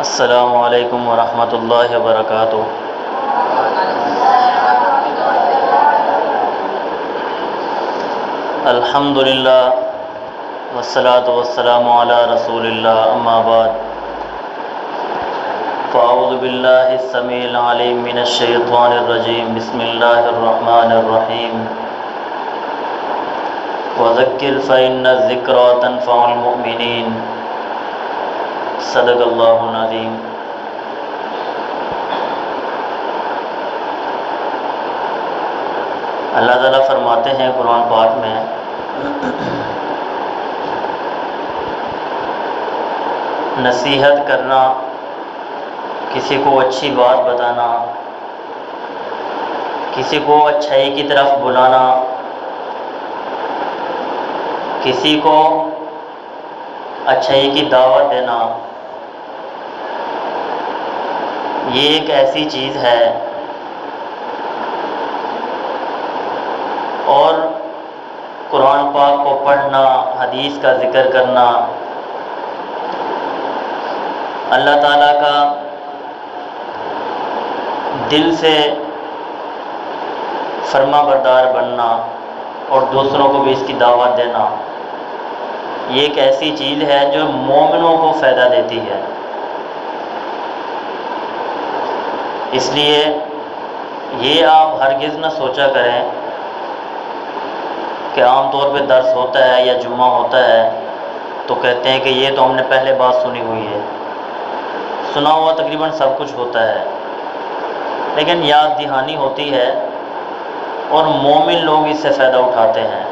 السلام علیکم ورحمۃ اللہ وبرکاتہ۔ الحمد للہ والصلاة والسلام علی رسول اللہ، اما بعد فاعوذ باللہ السمیع العلیم من الشیطان الرجیم، بسم اللہ الرحمن الرحیم۔ وذکر فإن الذکریٰ تنفع المؤمنین، صدق اللہ العظیم۔ اللہ تعالیٰ فرماتے ہیں قرآن پاک میں، نصیحت کرنا، کسی کو اچھی بات بتانا، کسی کو اچھائی کی طرف بلانا، کسی کو اچھائی کی دعوت دینا، یہ ایک ایسی چیز ہے اور قرآن پاک کو پڑھنا، حدیث کا ذکر کرنا، اللہ تعالیٰ کا دل سے فرما بردار بننا اور دوسروں کو بھی اس کی دعوت دینا، یہ ایک ایسی چیز ہے جو مومنوں کو فائدہ دیتی ہے۔ اس لیے یہ آپ ہرگز نہ سوچا کریں کہ عام طور پہ درس ہوتا ہے یا جمعہ ہوتا ہے تو کہتے ہیں کہ یہ تو ہم نے پہلے بات سنی ہوئی ہے، سنا ہوا تقریباً سب کچھ ہوتا ہے، لیکن یاد دہانی ہوتی ہے اور مومن لوگ اس سے فائدہ اٹھاتے ہیں۔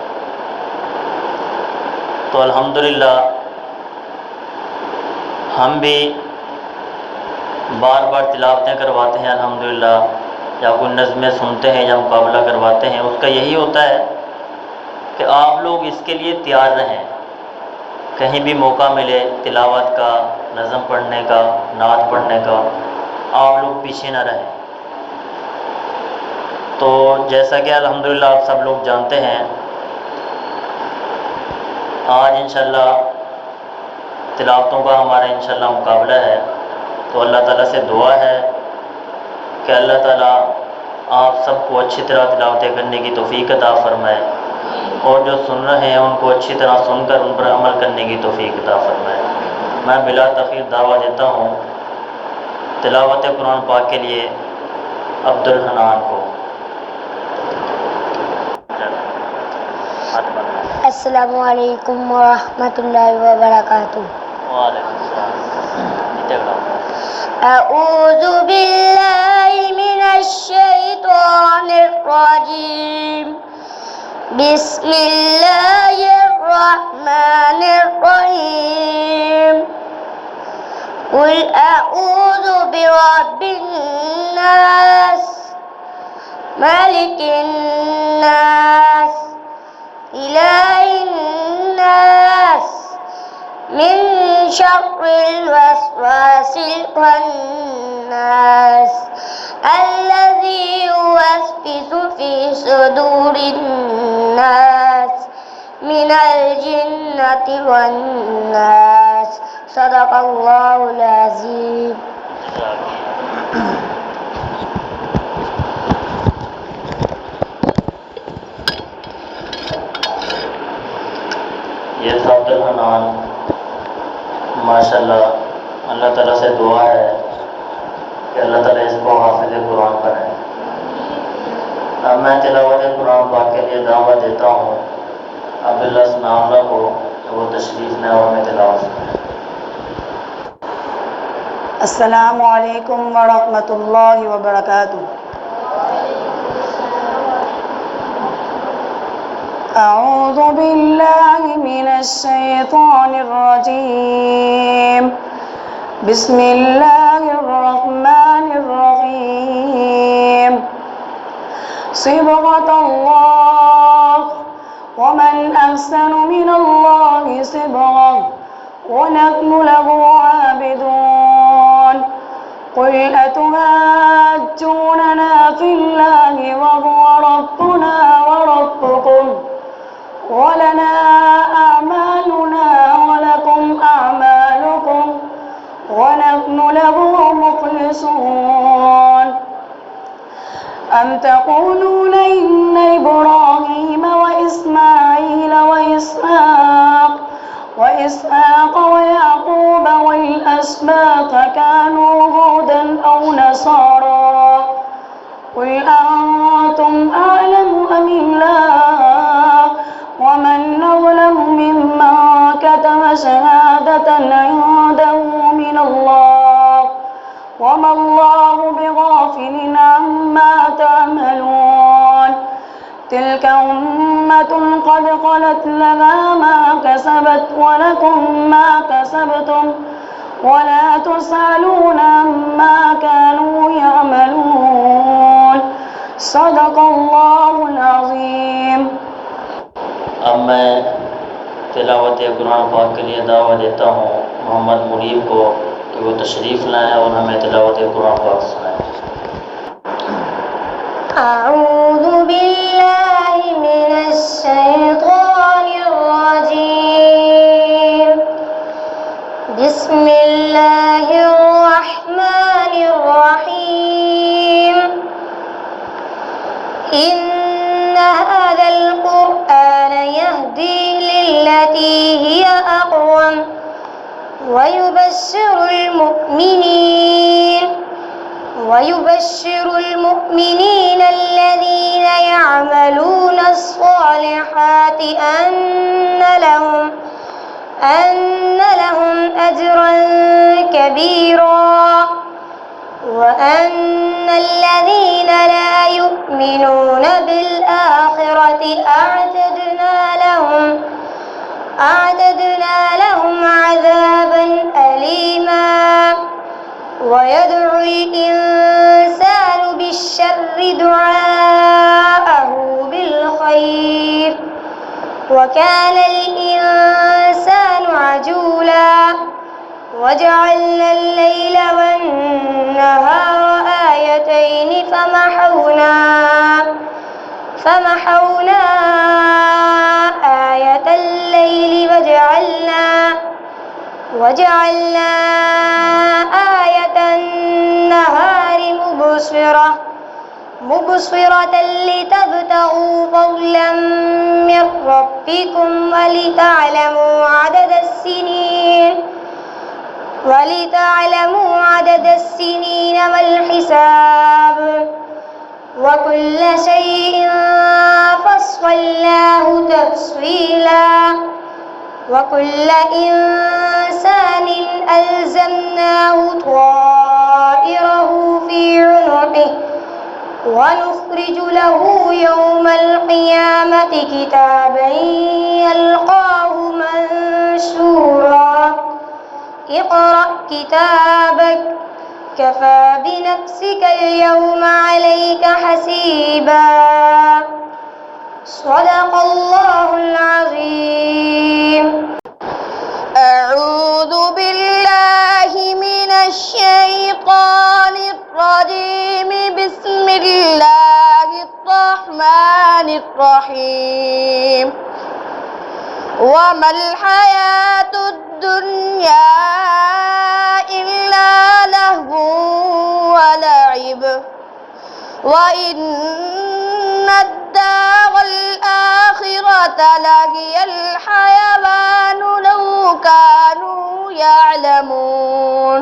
تو الحمدللہ ہم بھی بار بار تلاوتیں کرواتے ہیں الحمدللہ، یا کوئی نظمیں سنتے ہیں یا مقابلہ کرواتے ہیں، اس کا یہی ہوتا ہے کہ آپ لوگ اس کے لیے تیار رہیں، کہیں بھی موقع ملے تلاوت کا، نظم پڑھنے کا، نعت پڑھنے کا، آپ لوگ پیچھے نہ رہیں۔ تو جیسا کہ الحمدللہ آپ سب لوگ جانتے ہیں، آج انشاءاللہ تلاوتوں کا ہمارا انشاءاللہ مقابلہ ہے، تو اللہ تعالیٰ سے دعا ہے کہ اللہ تعالیٰ آپ سب کو اچھی طرح تلاوتیں کرنے کی توفیق عطا فرمائے، اور جو سن رہے ہیں ان کو اچھی طرح سن کر ان پر عمل کرنے کی توفیق عطا فرمائے۔ میں بلا تاخیر دعویٰ دیتا ہوں تلاوت قرآن پاک کے لیے عبد الحنان کو۔ السلام علیکم ورحمۃ اللہ وبرکاتہ۔ وعلیکم السلام۔ اعوذ باللہ من الشیطان الرجیم، بسم اللہ الرحمن الرحیم۔ قل اعوذ برب الناس، ملک الناس، الہ الناس، من شر الوسواس الخناس، الذي يوسوس في صدور الناس من الجنة والناس، صدق اللہ العظیم۔ یہ تھا عبد الحنان، ماشاءاللہ اللہ تعالیٰ سے دعا ہے کہ اللہ تعالیٰ اس کو حافظ قرآن بنائے۔ اب میں تلاوت قرآن پاک کے لیے دعوت دیتا ہوں عبداللہ ثناء اللہ کو کہ وہ تشریف لائیں اور میں تلاوت کریں۔ السلام علیکم ورحمۃ اللہ وبرکاتہ۔ اعوذ باللہ من الشیطان الرجیم، بسم اللہ الرحمن الرحیم۔ صبغۃ اللہ ومن احسن من اللہ صبغۃ ونحن له عابدون۔ قل أتهاجوننا في الله وهو ربنا وربكم ولنا أعمالنا ولكم أعمالكم ونحن له تقولون إن إبراهيم وإسماعيل وإسحاق ويعقوب والأسباط كانوا هودا أو نصارى قل أنتم أعلم أم الله ومن أظلم ممن كتم شهادة عنده من الله وما الله بغافل عما تعملون تلك أمة قد خلت لها ما كسبت ولكم ما كسبتم ولا تسألون عما كانوا يعملون صدق الله العظيم. अब मैं तिलावत कुरान पाक के लिए दावा देता हूँ मोहम्मद मुनीब को कि वो तशरीफ़ लाएँ और हमें तिलावत कुरान पाक सुनाएँ। أعوذ بالله من الشيطان الرجيم بسم الله الرحمن الرحيم إن هذا القرآن يهدي للتي هي أقوم ويبشر المؤمنين الذين يعملون الصالحات أن لهم أجرا كبيرا وأن الذين لا يؤمنون بالآخرة أعتدنا لهم عذابا أليما ويدعو الإنسان بالشر دعاءه بالخير وكان الإنسان عجولا وجعلنا الليل والنهار آيتين فمحونا آية الليل وجعلنا آية النهار مبصرة لتبتغوا فضلا من ربكم ولتعلموا عدد السنين والحساب وكل شيء فصلناه تفصيلا وكل إنسان ألزمناه طائره في عنقه ونخرج له يوم القيامة كتابا يلقاه منشورا اقرأ كتابك كفى بنفسك اليوم عليك حسيبا صدق الله العظيم. أعوذ بالله من الشيطان الرجيم بسم الله الرحمن الرحيم وما الحياة الدنيا إلا لهو ولعب وإن الدار الآخرة لهي الحيوان لو كانوا يعلمون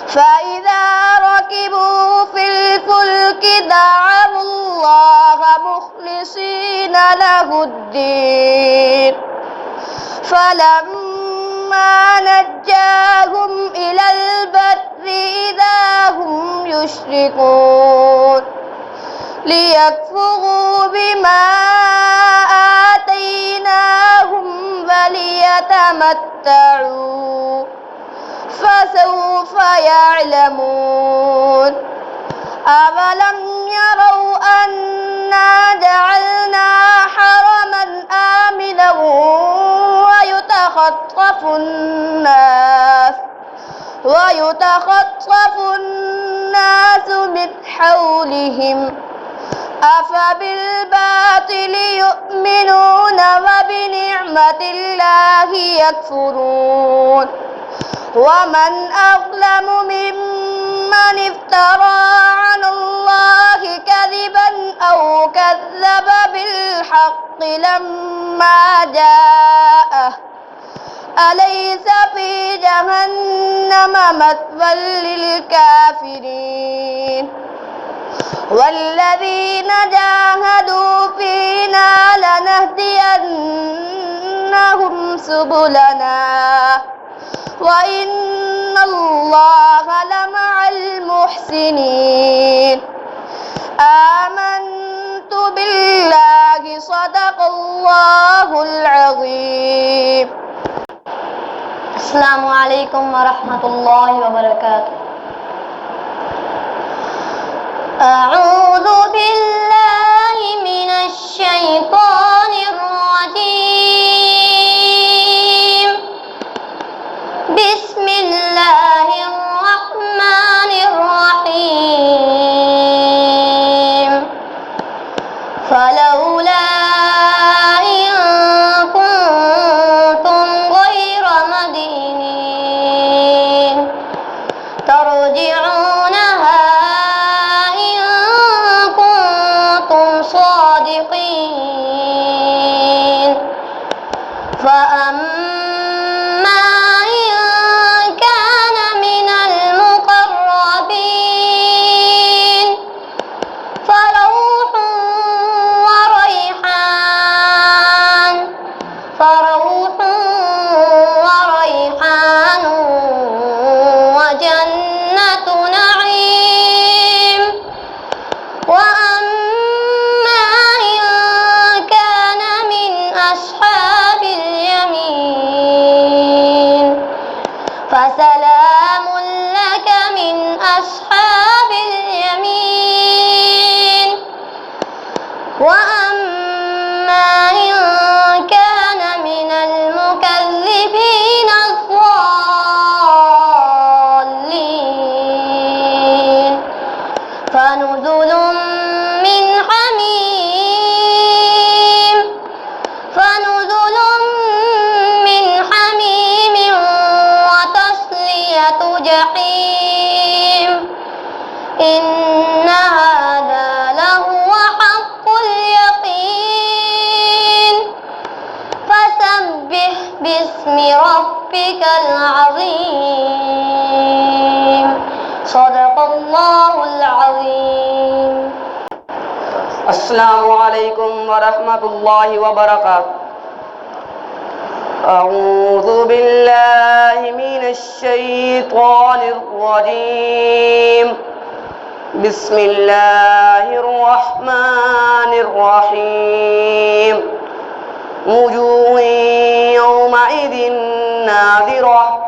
فإذا ركبوا في الفلك دعوا الله مخلصين له الدين فلما نجاهم إلى البر إذا هم يشركون ليكفروا بما آتيناهم فليتمتعوا فسوف يعلمون أولم يروا أنا جعلنا حرما آمنا ويتخطف الناس من حولهم أفبالباطل يؤمنون وبنعمة الله يكفرون ومن أظلم ممن من افترى على الله كذبا أو كذب بالحق لما جاءه أليس في جهنم مثوى للكافرين والذين جاهدوا فينا لنهدينهم سبلنا وإن الله لمع المحسنين آمنت بالله صدق الله العظيم السلام عليكم ورحمة الله وبركاته أعوذ بالله من الشيطان الرجيم بسم الله الرحمن الرحيم فلولا إن كنتم غير مدينين ترجعونها إن كنتم صادقين فأما إن كان من المقربين فروح وريحان وجنة نعيم وأما إن كان من أصحاب اليمين فسلام لك من أصحاب اليمين وأما إن كان من المكذبين الضالين فنزل من حميم وتصلية جحيم إن هذا لهو حق اليقين فسبح باسم ربك العظيم صدق الله العظيم السلام عليكم ورحمة الله وبركاته أعوذ بالله من الشيطان الرجيم بسم الله الرحمن الرحيم وجوه يومئذ ناظرة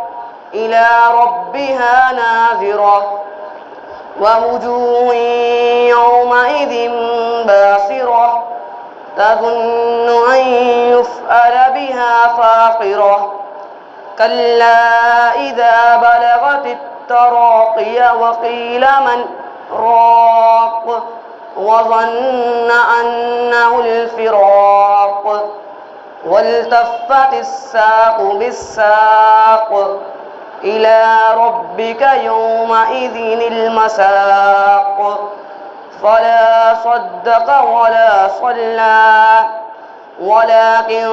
إلى ربها ناظرة ووجوه يومئذ باسرة تظن أن يفعل بها فاقرة كلا إذا بلغت التراقي وقيل من راق وظن أنه الفراق والتفت الساق بالساق إلى ربك يومئذ المساق فلا صدق ولا صلى ولكن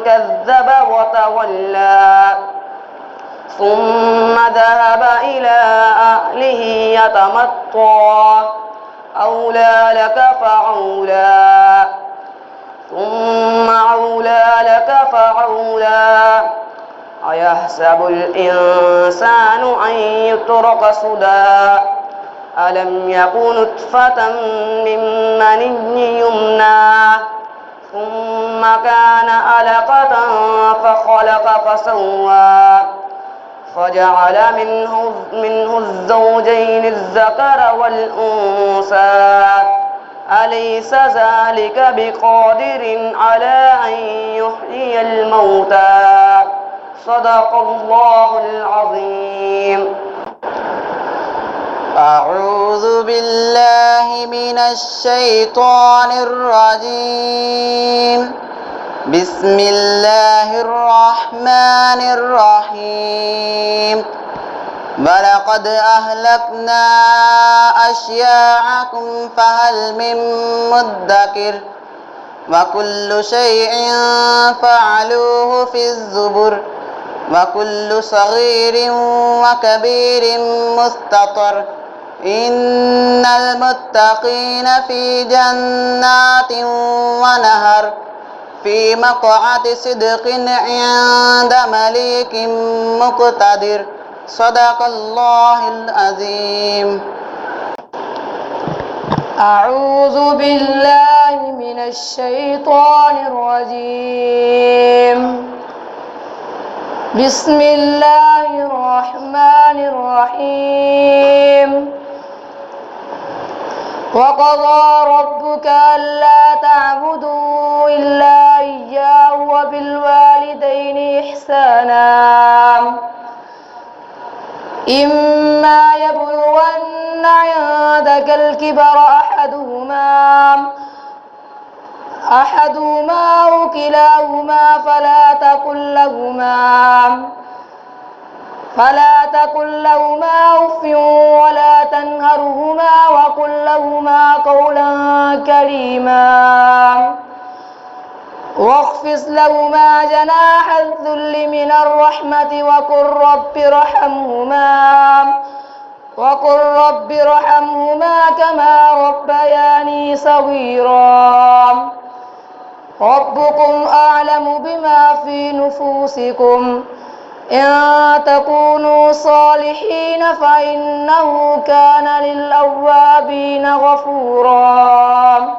كذب وتولى ثم ذهب إلى أهله يتمطى أولى لك فأولى ثم أولى لك فأولى أيحسب الإنسان أن يترك سدى ألم يكن نطفة من مني يمنى ثم كان علقة فخلق فسوى فجعل منه الزوجين الذكر والأنثى أليس ذلك بقادر على أن يحيي الموتى صدق الله العظيم أعوذ بالله من الشيطان الرجيم بسم الله الرحمن الرحيم ولقد أهلكنا أشياعكم فهل من مدكر وكل شيء فعلوه في الزبر وكل صغير وكبير مستطر إن المتقين في جنات ونهر في مقعد صدق عند مليك مقتدر صدق الله العظيم. أعوذ بالله من الشيطان الرجيم. بسم الله الرحمن الرحيم. وقضى ربك ألا تعبدوا إلا إياه وبالوالدين إحسانا إما يبلغن عندك الكبر أحدهما أو كلاهما فلا تقل لهما أف ولا تنهرهما وقل لهما قولا كريما واخفض لهما جناح الذل من الرحمة وقل رب ارحمهما كما ربياني صغيرا ربكم أعلم بما في نفوسكم إن تكونوا صالحين فإنه كان للأوابين غفورا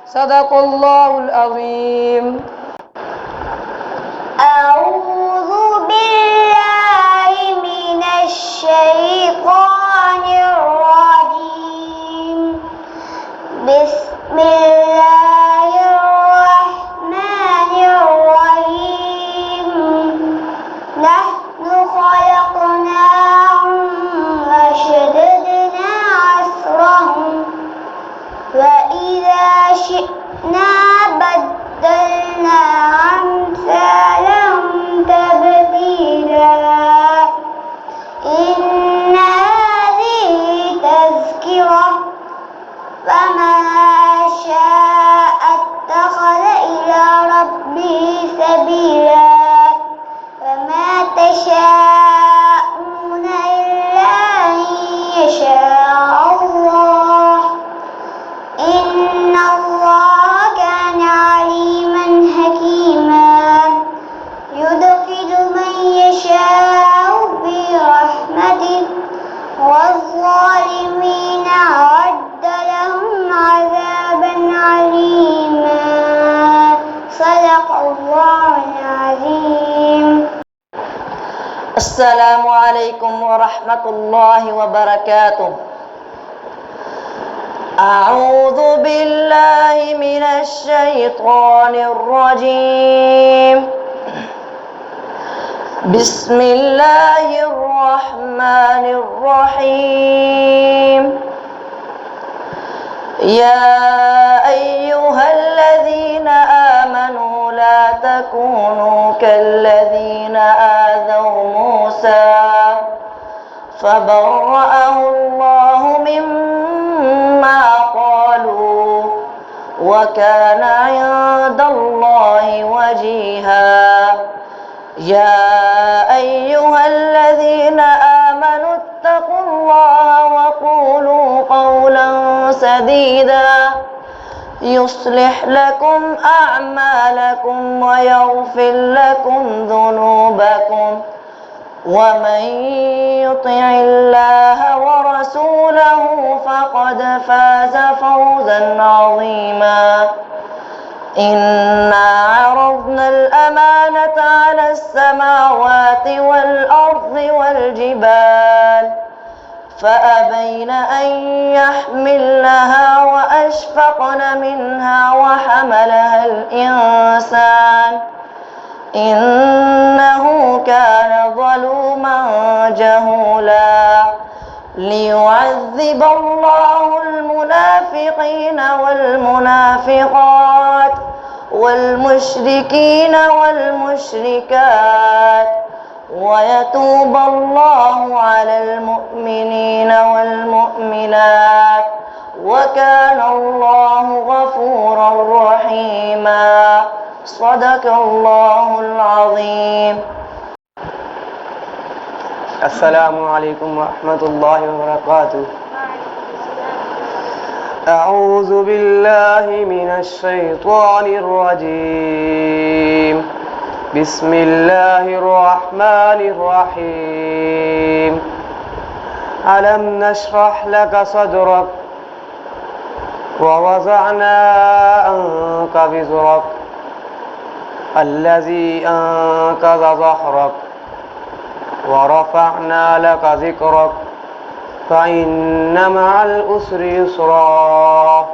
صدق الله العظيم. أعوذ بالله من الشيطان الرجيم. بسم الله الرحمن الرحيم. نحن خلقناهم وشددنا عسرهم وإذا شئنا بدلنا أمثالهم تبديلا إن هذه تذكرة فمن شاء اتخذ إلى ربه سبيلا وما تشاءون إلا أن يشاء الله إن الله كان عليما حكيما يدخل من يشاء برحمته والظالمين أعد لهم عذابا عليما صدق الله العظيم. السلام عليكم ورحمة الله وبركاته. أعوذ بالله من الشيطان الرجيم. بسم الله الرحمن الرحيم. يا أيها الذين آمنوا لا تكونوا كالذين آذوا موسى فبرأه الله مما قالوا وكان عند الله وجيها. يا أيها الذين آمنوا اتقوا الله وقولوا قولا سديدا يصلح لكم أعمالكم ويغفر لكم ذنوبكم ومن يطع الله ورسوله فقد فاز فوزا عظيما. إنا عرضنا الأمانة على السماوات والأرض والجبال فأبين أن يحملنها وأشفقن منها وحملها الإنسان إنه كان ظلوما جهولا. ليعذب الله المنافقين والمنافقات والمشركين والمشركات ويتوب الله على المؤمنين والمؤمنات وكان الله غفورا رحيما. صدق الله العظيم. السلام عليكم ورحمة الله وبركاته. أعوذ بالله من الشيطان الرجيم. بسم الله الرحمن الرحيم. ألم نشرح لك صدرك ووضعنا عنك وزرك الذي أنقض ظهرك ورفعنا لك ذكرك فإن مع العسر يسرا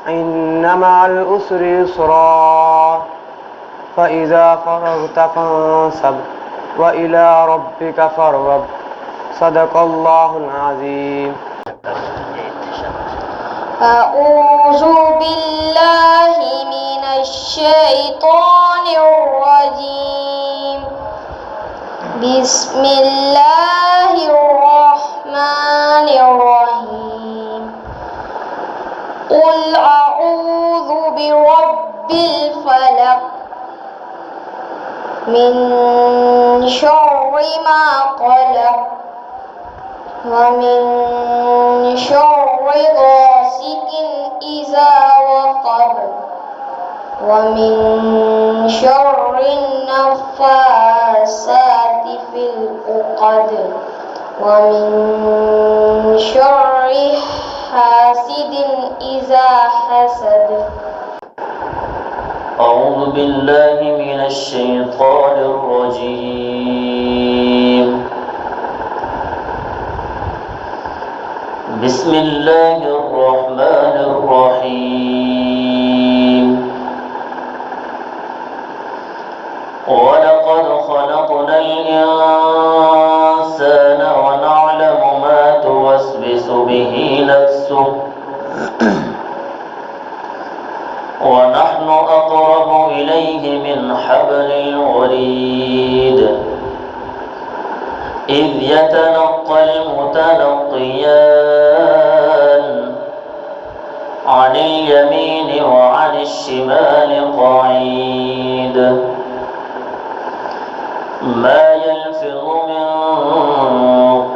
إن مع العسر يسرا فإذا فرغت فانصب وإلى ربك فارغب. صدق الله العظيم. أعوذ بالله من الشيطان الرجيم. بسم الله الرحمن الرحيم. قل أعوذ برب الفلق من شر ما خلق ومن شر غاسق إذا وقب ومن شر النفاثات في العقد ومن شر حاسد إذا حسد. أعوذ بالله من الشيطان الرجيم. بسم الله الرحمن الرحيم. ولقد خلقنا الإنسان ونعلم ما توسوس به نفسه ونحن أقرب إليه من حبل الوريد إذ يتلقى المتلقيان عن اليمين وعن الشمال قعيد ما يلفظ من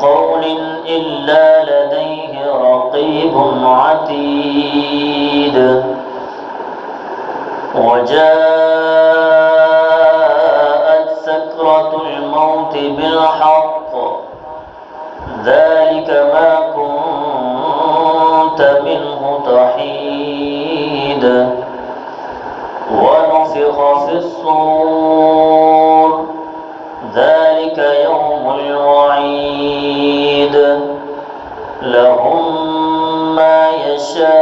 قول إلا لديه رقيب عتيد. وجاءت سكرة الموت بالحق ذلك ما كنت منه تحيد. ونفخ في الصور ذلك يوم الوعيد. لهم ما يشاءون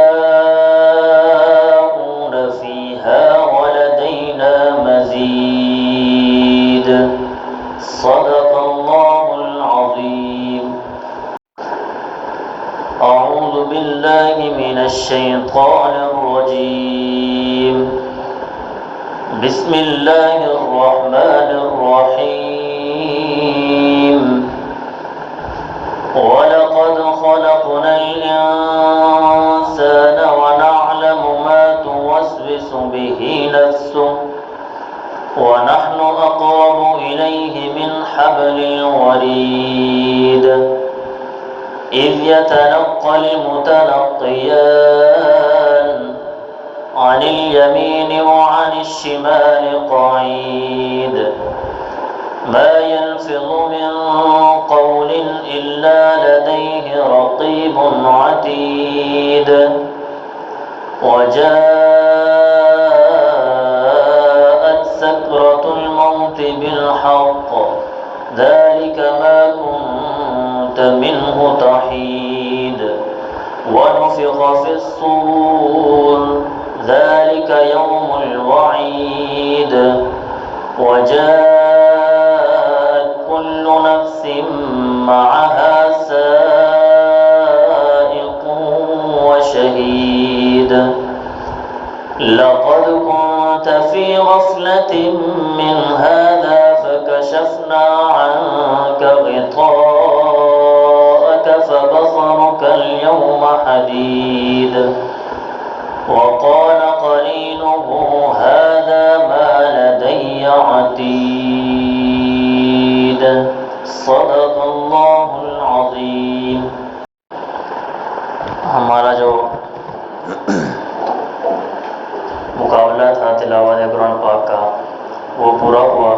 فيها ولدينا مزيد. صدق الله العظيم. أعوذ بالله من الشيطان الرجيم. بسم الله الرحمن الرحيم. ولقد خلقنا الإنسان ونعلم ما توسوس به نفسه ونحن أقرب إليه من حبل الوريد إذ يتلقى المتلقيان عن اليمين وعن الشمال قعيد ما يلفظ من قول إلا لديه رقيب عتيد. وجاءت سكرة الموت بالحق ذلك ما كنت منه تحيد. ونفخ في الصور ذلك يوم الوعيد. وجاءت كل نفس معها سائق وشهيد. لقد كنت في غفلة من هذا فكشفنا فكشفنا عنك غطاءك فبصرك اليوم حديد وقال قرينه هذا ما لدي عتيد صدق اللہ العظیم. ہمارا جو مقابلہ تھا تلاوت قرآن پاک کا وہ پورا ہوا.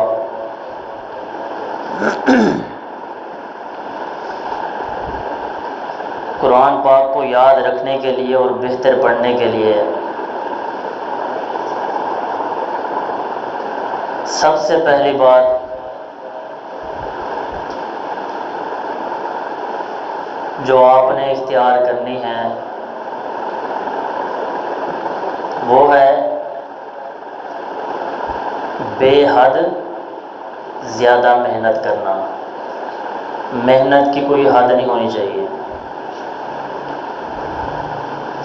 قرآن پاک کو یاد رکھنے کے لیے اور بہتر پڑھنے کے لیے سب سے پہلی بات جو آپ نے اختیار کرنی ہے وہ ہے بے حد زیادہ محنت کرنا. محنت کی کوئی حد نہیں ہونی چاہیے.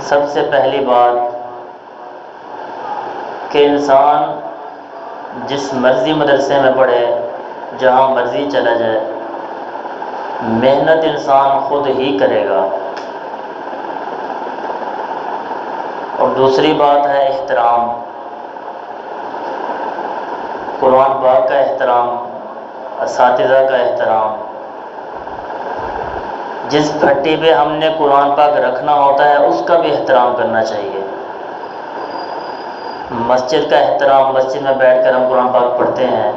سب سے پہلی بات کہ انسان جس مرضی مدرسے میں پڑھے جہاں مرضی چلا جائے محنت انسان خود ہی کرے گا. اور دوسری بات ہے احترام. قرآن پاک کا احترام، اساتذہ کا احترام. جس پھٹی پہ ہم نے قرآن پاک رکھنا ہوتا ہے اس کا بھی احترام کرنا چاہیے. مسجد کا احترام، مسجد میں بیٹھ کر ہم قرآن پاک پڑھتے ہیں.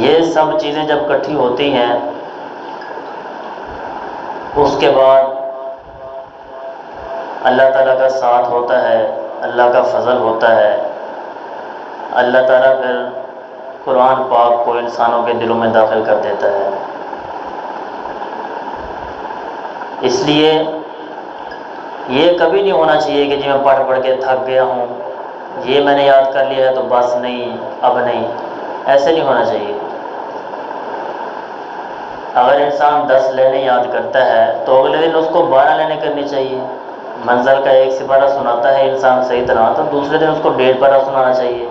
یہ سب چیزیں جب اکٹھی ہوتی ہیں اس کے بعد اللہ تعالیٰ کا ساتھ ہوتا ہے، اللہ کا فضل ہوتا ہے. اللہ تعالیٰ پھر قرآن پاک کو انسانوں کے دلوں میں داخل کر دیتا ہے. اس لیے یہ کبھی نہیں ہونا چاہیے کہ جی میں پڑھ پڑھ کے تھک گیا ہوں، یہ میں نے یاد کر لیا ہے تو بس نہیں، اب نہیں. ایسے نہیں ہونا چاہیے. اگر انسان 10 لینے یاد کرتا ہے تو اگلے دن اس کو 12 لینے کرنی چاہیے. منزل کا 1 سپارہ سناتا ہے انسان صحیح طرح تو دوسرے دن اس کو 1.5 پارہ سنانا چاہیے.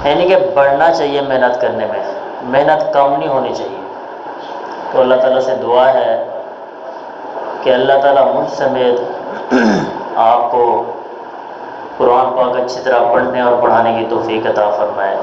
یعنی کہ بڑھنا چاہیے محنت کرنے میں، محنت کم نہیں ہونی چاہیے. تو اللہ تعالیٰ سے دعا ہے کہ اللہ تعالیٰ مجھ سمیت آپ کو قرآن پاک اچھی طرح پڑھنے اور پڑھانے کی توفیق عطا فرمائے.